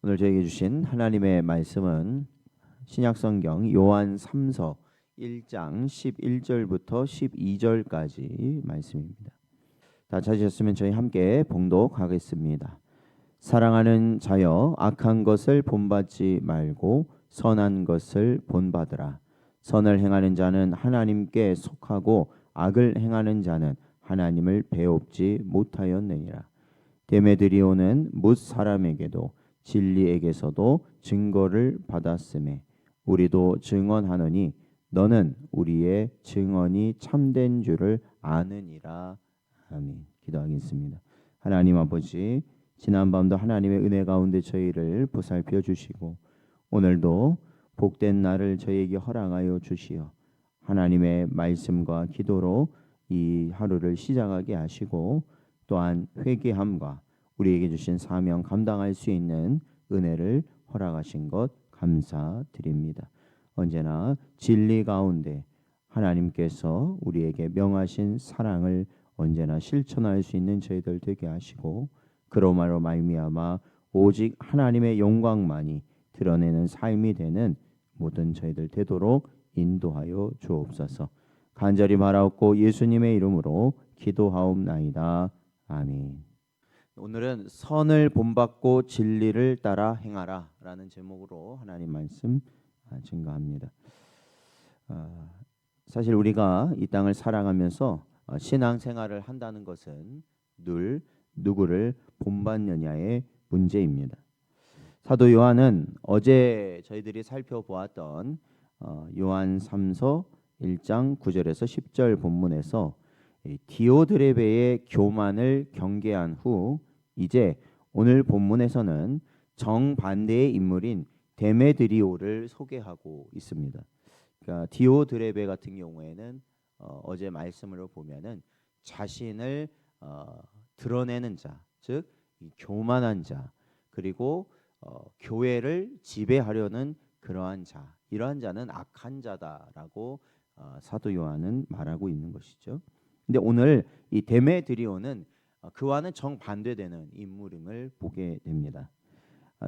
오늘 저에게 주신 하나님의 말씀은 신약성경 요한 3서 1장 11절부터 12절까지 말씀입니다. 다 찾으셨으면 저희 함께 봉독하겠습니다. 사랑하는 자여, 악한 것을 본받지 말고 선한 것을 본받으라. 선을 행하는 자는 하나님께 속하고 악을 행하는 자는 하나님을 배웁지 못하였느니라. 데메드리오는 뭇 사람에게도 진리에게서도 증거를 받았음에 우리도 증언하노니 너는 우리의 증언이 참된 줄을 아느니라. 아멘. 기도하겠습니다. 하나님 아버지, 지난밤도 하나님의 은혜 가운데 저희를 보살펴 주시고 오늘도 복된 날을 저희에게 허락하여 주시어 하나님의 말씀과 기도로 이 하루를 시작하게 하시고 또한 회개함과 우리에게 주신 사명 감당할 수 있는 은혜를 허락하신 것 감사드립니다. 언제나 진리 가운데 하나님께서 우리에게 명하신 사랑을 언제나 실천할 수 있는 저희들 되게 하시고 그로마로 말미암아 오직 하나님의 영광만이 드러내는 삶이 되는 모든 저희들 되도록 인도하여 주옵소서. 간절히 바라옵고 예수님의 이름으로 기도하옵나이다. 아멘. 오늘은 선을 본받고 진리를 따라 행하라 라는 제목으로 하나님 말씀 증거합니다. 사실 우리가 이 땅을 살아가면서 신앙생활을 한다는 것은 늘 누구를 본받느냐의 문제입니다. 사도 요한은 어제 저희들이 살펴보았던 요한 3서 1장 9절에서 10절 본문에서 디오드레베의 교만을 경계한 후 이제 오늘 본문에서는 정반대의 인물인 데메드리오를 소개하고 있습니다. 그러니까 디오드레베 같은 경우에는 어제 말씀으로 보면은 자신을 드러내는 자, 즉 교만한 자, 그리고 교회를 지배하려는 그러한 자, 이러한 자는 악한 자다라고 사도 요한은 말하고 있는 것이죠. 근데 오늘 이 데메드리오는 그와는 정반대되는 인물임을 보게 됩니다.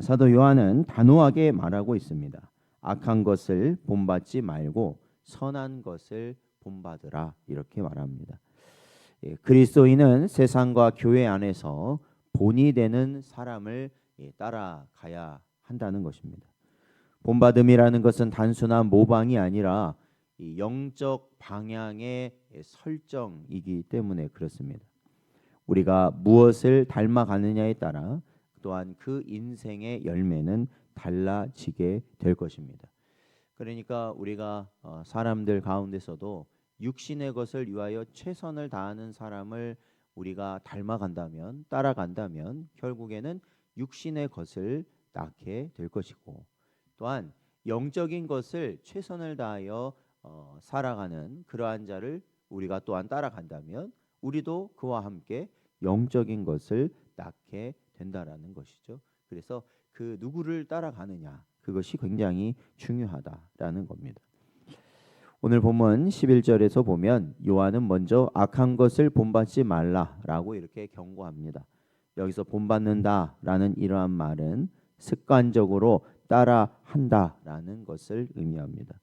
사도 요한은 단호하게 말하고 있습니다. 악한 것을 본받지 말고 선한 것을 본받으라 이렇게 말합니다. 그리스도인은 세상과 교회 안에서 본이 되는 사람을 따라가야 한다는 것입니다. 본받음이라는 것은 단순한 모방이 아니라 영적 방향의 설정이기 때문에 그렇습니다. 우리가 무엇을 닮아가느냐에 따라 또한 그 인생의 열매는 달라지게 될 것입니다. 그러니까 우리가 사람들 가운데서도 육신의 것을 위하여 최선을 다하는 사람을 우리가 닮아간다면, 따라간다면 결국에는 육신의 것을 낳게 될 것이고, 또한 영적인 것을 최선을 다하여 살아가는 그러한 자를 우리가 또한 따라간다면 우리도 그와 함께 영적인 것을 낳게 된다라는 것이죠. 그래서 그 누구를 따라가느냐, 그것이 굉장히 중요하다라는 겁니다. 오늘 본문 11절에서 보면 요한은 먼저 악한 것을 본받지 말라라고 이렇게 경고합니다. 여기서 본받는다라는 이러한 말은 습관적으로 따라한다라는 것을 의미합니다.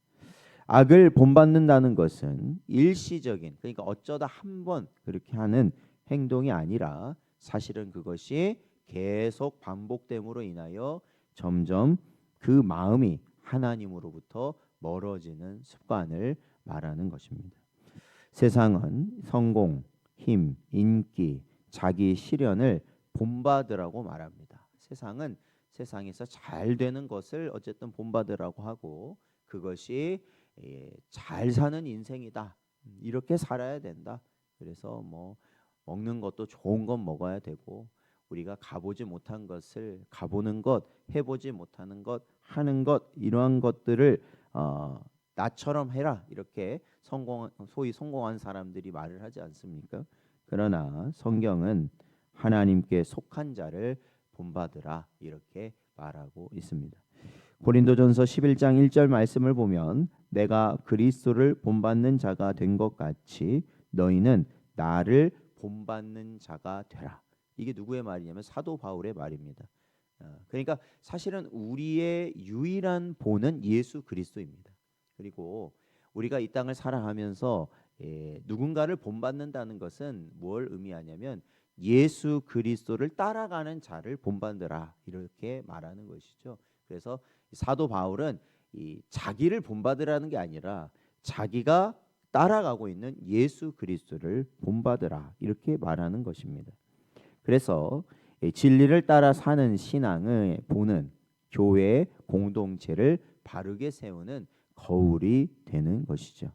악을 본받는다는 것은 일시적인, 그러니까 어쩌다 한번 그렇게 하는 행동이 아니라 사실은 그것이 계속 반복됨으로 인하여 점점 그 마음이 하나님으로부터 멀어지는 습관을 말하는 것입니다. 세상은 성공, 힘, 인기, 자기 실현을 본받으라고 말합니다. 세상은 세상에서 잘 되는 것을 어쨌든 본받으라고 하고 그것이 잘 사는 인생이다. 이렇게 살아야 된다. 그래서 뭐 먹는 것도 좋은 건 먹어야 되고 우리가 가보지 못한 것을 가보는 것, 해보지 못하는 것, 하는 것 이러한 것들을 나처럼 해라 이렇게 소위 성공한 사람들이 말을 하지 않습니까? 그러나 성경은 하나님께 속한 자를 본받으라 이렇게 말하고 있습니다. 고린도전서 11장 1절 말씀을 보면 내가 그리스도를 본받는 자가 된 것 같이 너희는 나를 본받는 자가 되라. 이게 누구의 말이냐면 사도 바울의 말입니다. 그러니까 사실은 우리의 유일한 본은 예수 그리스도입니다. 그리고 우리가 이 땅을 살아가면서 누군가를 본받는다는 것은 뭘 의미하냐면 예수 그리스도를 따라가는 자를 본받으라 이렇게 말하는 것이죠. 그래서 사도 바울은 이 자기를 본받으라는 게 아니라 자기가 따라가고 있는 예수 그리스도를 본받으라 이렇게 말하는 것입니다. 그래서 진리를 따라 사는 신앙의 본은 교회의 공동체를 바르게 세우는 거울이 되는 것이죠.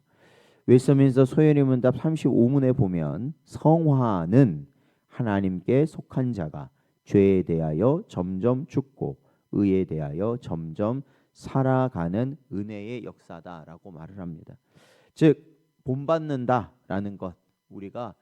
웨스트민스터 소연의 문답 35문에 보면 성화는 하나님께 속한 자가 죄에 대하여 점점 죽고 의에 대하여 점점 살아가는 은혜의 역사다라고 말을 합니다. 즉 본받는다라는 것, 우리가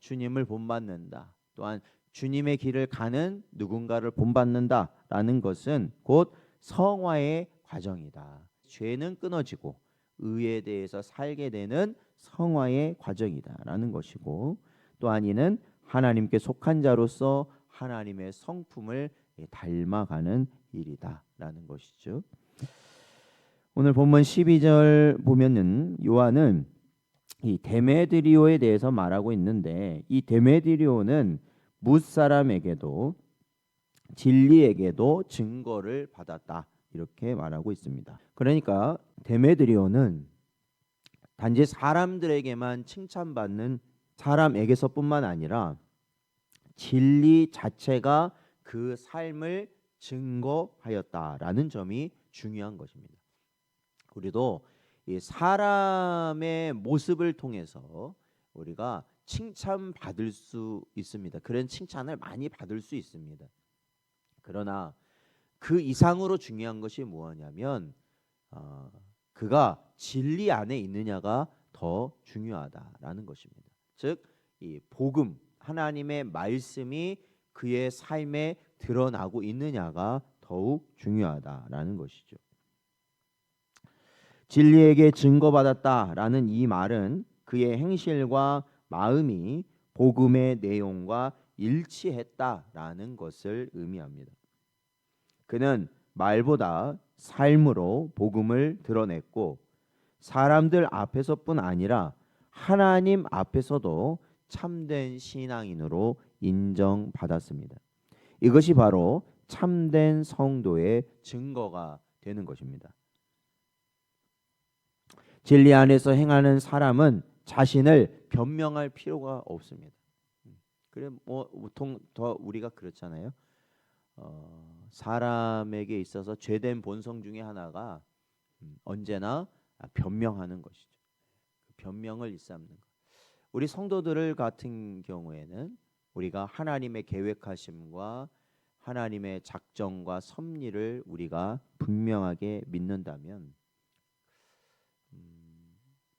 주님을 본받는다, 또한 주님의 길을 가는 누군가를 본받는다라는 것은 곧 성화의 과정이다. 죄는 끊어지고 의에 대해서 살게 되는 성화의 과정이다라는 것이고, 또한 이는 하나님께 속한 자로서 하나님의 성품을 닮아가는 일이다라는 것이죠. 오늘 본문 12절 보면은 요한은 이 데메드리오에 대해서 말하고 있는데, 이 데메드리오는 무사람에게도 진리에게도 증거를 받았다 이렇게 말하고 있습니다. 그러니까 데메드리오는 단지 사람들에게만 칭찬받는 사람에게서뿐만 아니라 진리 자체가 그 삶을 증거하였다라는 점이 중요한 것입니다. 우리도 이 사람의 모습을 통해서 우리가 칭찬받을 수 있습니다. 그런 칭찬을 많이 받을 수 있습니다. 그러나 그 이상으로 중요한 것이 무엇이냐면 그가 진리 안에 있느냐가 더 중요하다라는 것입니다. 즉, 이 복음, 하나님의 말씀이 그의 삶에 드러나고 있느냐가 더욱 중요하다라는 것이죠. 진리에게 증거받았다라는 이 말은 그의 행실과 마음이 복음의 내용과 일치했다라는 것을 의미합니다. 그는 말보다 삶으로 복음을 드러냈고 사람들 앞에서뿐 아니라 하나님 앞에서도 참된 신앙인으로 인정받았습니다. 이것이 바로 참된 성도의 증거가 되는 것입니다. 진리 안에서 행하는 사람은 자신을 변명할 필요가 없습니다. 그래 보통 더 우리가 그렇잖아요. 사람에게 있어서 죄된 본성 중에 하나가 언제나 변명하는 것이죠. 변명을 일삼는 것. 우리 성도들 같은 경우에는 우리가 하나님의 계획하심과 하나님의 작정과 섭리를 우리가 분명하게 믿는다면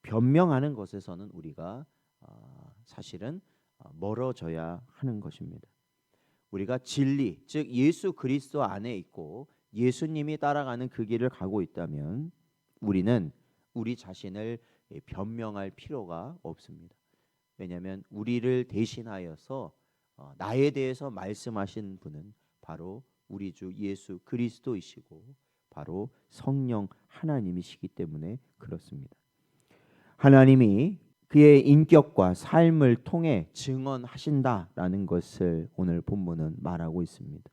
변명하는 것에서는 우리가 사실은 멀어져야 하는 것입니다. 우리가 진리, 즉 예수 그리스도 안에 있고 예수님이 따라가는 그 길을 가고 있다면 우리는 우리 자신을 변명할 필요가 없습니다. 왜냐하면 우리를 대신하여서 나에 대해서 말씀하신 분은 바로 우리 주 예수 그리스도이시고 바로 성령 하나님이시기 때문에 그렇습니다. 하나님이 그의 인격과 삶을 통해 증언하신다라는 것을 오늘 본문은 말하고 있습니다.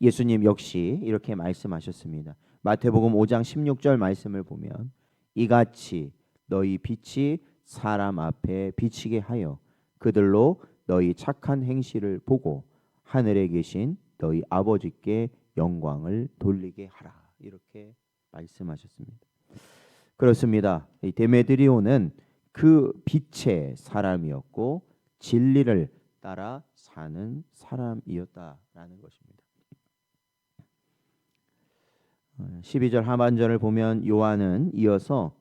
예수님 역시 이렇게 말씀하셨습니다. 마태복음 5장 16절 말씀을 보면 이같이 너희 빛이 사람 앞에 비치게 하여 그들로 너희 착한 행실을 보고 하늘에 계신 너희 아버지께 영광을 돌리게 하라. 이렇게 말씀하셨습니다. 그렇습니다. 이 데메드리오는 그 빛의 사람이었고 진리를 따라 사는 사람이었다라는 것입니다. 12절 하반절을 보면 요한은 이어서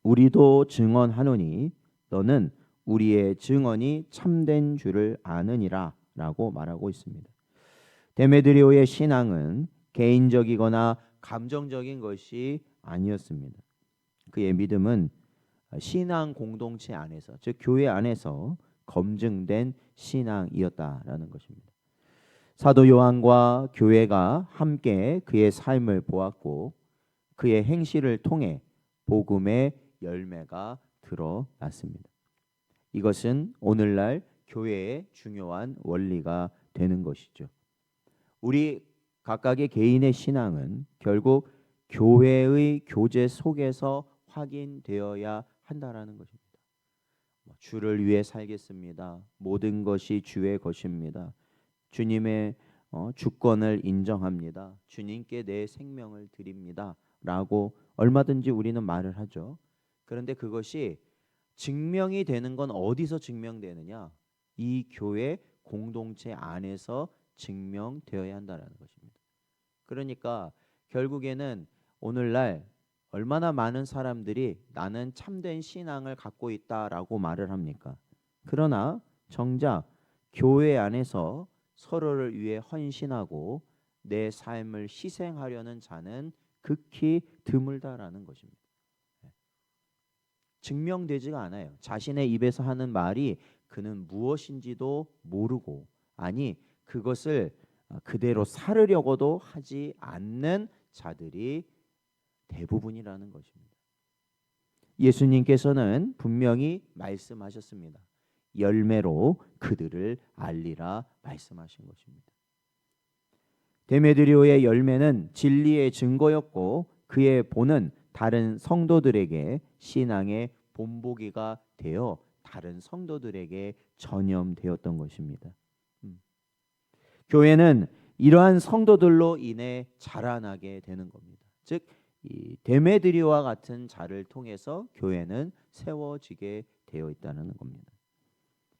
우리도 증언하노니 너는 우리의 증언이 참된 줄을 아느니라 라고 말하고 있습니다. 데메드리오의 신앙은 개인적이거나 감정적인 것이 아니었습니다. 그의 믿음은 신앙 공동체 안에서, 즉 교회 안에서 검증된 신앙이었다라는 것입니다. 사도 요한과 교회가 함께 그의 삶을 보았고 그의 행실을 통해 복음의 열매가 드러났습니다. 이것은 오늘날 교회의 중요한 원리가 되는 것이죠. 우리 각각의 개인의 신앙은 결국 교회의 교제 속에서 확인되어야 한다라는 것입니다. 주를 위해 살겠습니다. 모든 것이 주의 것입니다. 주님의 주권을 인정합니다. 주님께 내 생명을 드립니다. 라고 얼마든지 우리는 말을 하죠. 그런데 그것이 증명이 되는 건 어디서 증명되느냐? 이 교회 공동체 안에서 증명되어야 한다는 것입니다. 그러니까 결국에는 오늘날 얼마나 많은 사람들이 나는 참된 신앙을 갖고 있다라고 말을 합니까? 그러나 정작 교회 안에서 서로를 위해 헌신하고 내 삶을 희생하려는 자는 극히 드물다라는 것입니다. 증명되지가 않아요. 자신의 입에서 하는 말이 그는 무엇인지도 모르고, 아니 그것을 그대로 살으려고도 하지 않는 자들이 대부분이라는 것입니다. 예수님께서는 분명히 말씀하셨습니다. 열매로 그들을 알리라 말씀하신 것입니다. 데메드리오의 열매는 진리의 증거였고 그의 본은 다른 성도들에게 신앙의 본보기가 되어 다른 성도들에게 전염되었던 것입니다. 교회는 이러한 성도들로 인해 자라나게 되는 겁니다. 즉 이 데메드리오와 같은 자를 통해서 교회는 세워지게 되어 있다는 겁니다.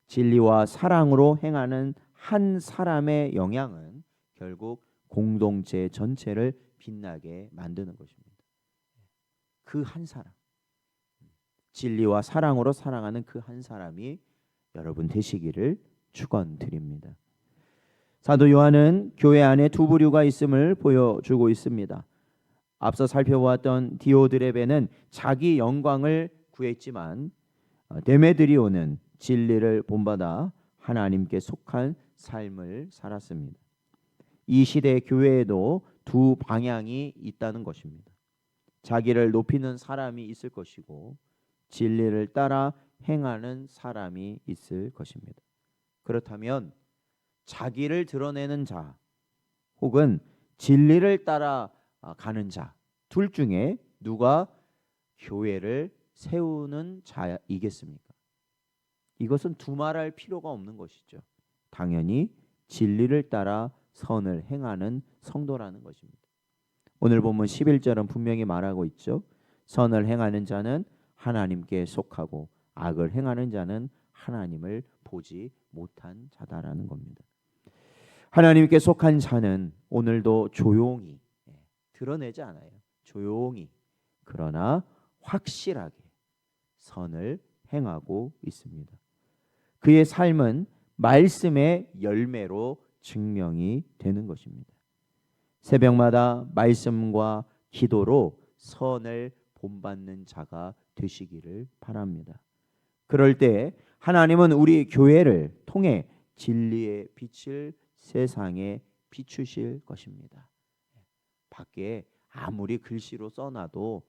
진리와 사랑으로 행하는 한 사람의 영향은 결국 공동체 전체를 빛나게 만드는 것입니다. 그 한 사람, 진리와 사랑으로 사랑하는 그 한 사람이 여러분 되시기를 축원드립니다. 사도 요한은 교회 안에 두 부류가 있음을 보여주고 있습니다. 앞서 살펴보았던 디오드레베는 자기 영광을 구했지만 데메드리오는 진리를 본받아 하나님께 속한 삶을 살았습니다. 이 시대 교회에도 두 방향이 있다는 것입니다. 자기를 높이는 사람이 있을 것이고 진리를 따라 행하는 사람이 있을 것입니다. 그렇다면 자기를 드러내는 자 혹은 진리를 따라 가는 자, 둘 중에 누가 교회를 세우는 자이겠습니까? 이것은 두말할 필요가 없는 것이죠. 당연히 진리를 따라 선을 행하는 성도라는 것입니다. 오늘 본문 11절은 분명히 말하고 있죠. 선을 행하는 자는 하나님께 속하고 악을 행하는 자는 하나님을 보지 못한 자다라는 겁니다. 하나님께 속한 자는 오늘도 조용히 드러내지 않아요. 조용히 그러나 확실하게 선을 행하고 있습니다. 그의 삶은 말씀의 열매로 증명이 되는 것입니다. 새벽마다 말씀과 기도로 선을 본받는 자가 되시기를 바랍니다. 그럴 때 하나님은 우리 교회를 통해 진리의 빛을 세상에 비추실 것입니다. 밖에 아무리 글씨로 써놔도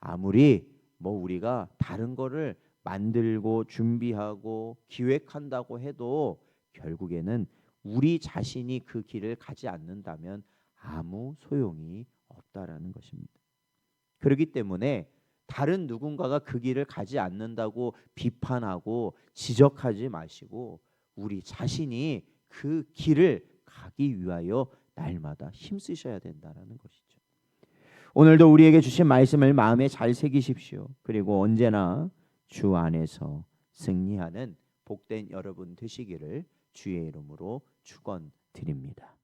아무리 우리가 다른 거를 만들고 준비하고 기획한다고 해도 결국에는 우리 자신이 그 길을 가지 않는다면 아무 소용이 없다라는 것입니다. 그렇기 때문에 다른 누군가가 그 길을 가지 않는다고 비판하고 지적하지 마시고 우리 자신이 그 길을 가기 위하여 날마다 힘쓰셔야 된다는 것이죠. 오늘도 우리에게 주신 말씀을 마음에 잘 새기십시오. 그리고 언제나 주 안에서 승리하는 복된 여러분 되시기를 주의 이름으로 축원드립니다.